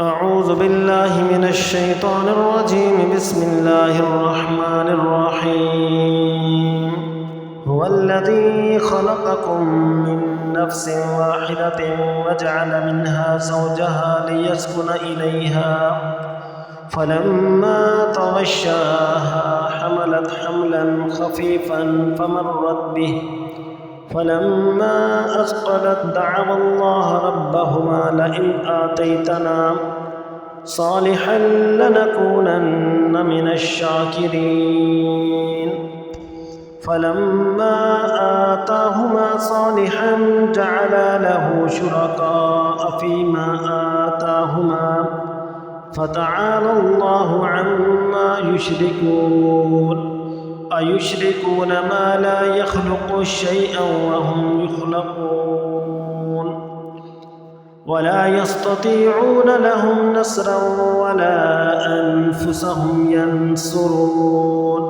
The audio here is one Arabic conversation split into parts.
أعوذ بالله من الشيطان الرجيم. بسم الله الرحمن الرحيم. هو الذي خلقكم من نفس واحدة وجعل منها زوجها ليسكن إليها فلما تغشاها حملت حملا خفيفا فمرت به فلما أثقلت دعوا الله ربهما لئن آتيتنا صالحا لنكونن من الشاكرين. فلما آتاهما صالحا جعلا له شركاء فيما آتاهما فتعالى الله عما يشركون. أيشركون ما لا يخلق شيئا وهم يخلقون ولا يستطيعون لهم نصرا ولا أنفسهم ينصرون.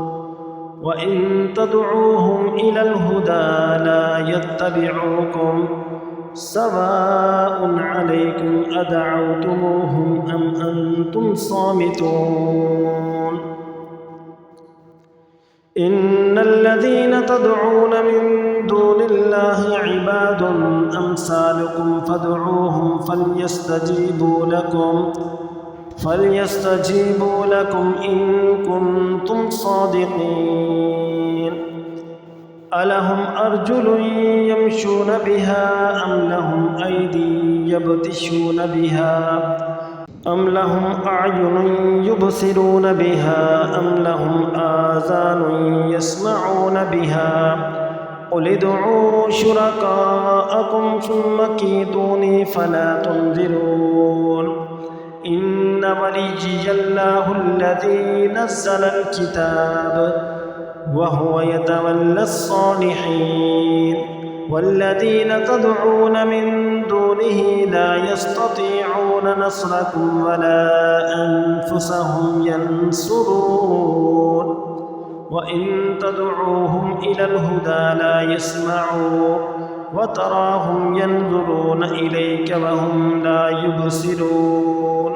وإن تدعوهم إلى الهدى لا يتبعوكم سواء عليكم أدعوتموهم أم أنتم صامتون. إن الذين تدعون من دون الله عباد أمثالكم فادعوهم فليستجيبوا لكم إن كنتم صادقين. ألهم أرجل يمشون بها أم لهم أيدي يبطشون بها أم لهم أعين يبصرون بها أم لهم آذان يسمعون بها قل ادعوا شركاءكم ثم كيدوني فلا تنظرون. إن وليي الله الذي نزل الكتاب وهو يتولى الصالحين. والذين تدعون من دونه لا يستطيعون نصركم ولا أنفسهم ينصرون. وإن تدعوهم إلى الهدى لا يسمعوا وتراهم ينظرون إليك وهم لا يبصرون.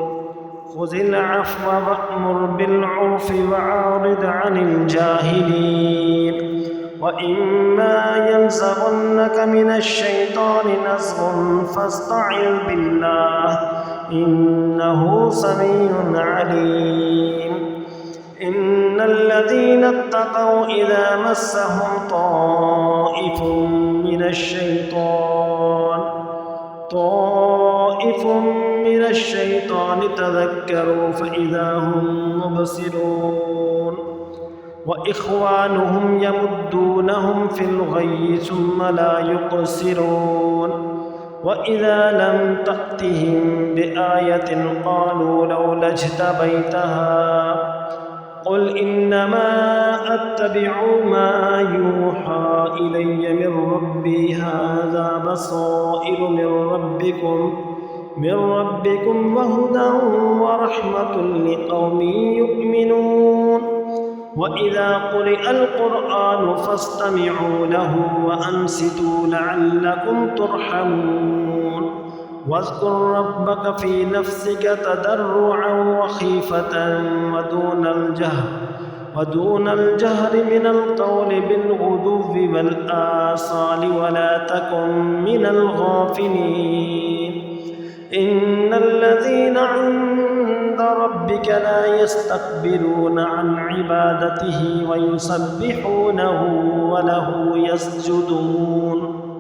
خذ العفو وأمر بالعرف وأعرض عن الجاهلين. وإما ينزغنك من الشيطان نزغ فاستعذ بالله إنه سميع عليم. إن الذين اتقوا إذا مسهم طائف من الشيطان تذكروا فإذا هم مبصرون. وإخوانهم يمدونهم في الغي ثم لا يقصرون. وإذا لم تأتهم بآية قالوا لولا اجتبيتها قل إنما أتبع ما يوحى إلي من ربي هذا بصائر من ربكم وهدى ورحمة لقوم يؤمنون. وإذا قرئ القرآن فاستمعوا له وأنصتوا لعلكم ترحمون. واذكر ربك في نفسك تضرعا وخيفة ودون الجهر من القول بالغدو والآصال ولا تكن من الغافلين. إن الذين عند ربك لا يستكبرون عن عبادته ويسبحونه وله يسجدون.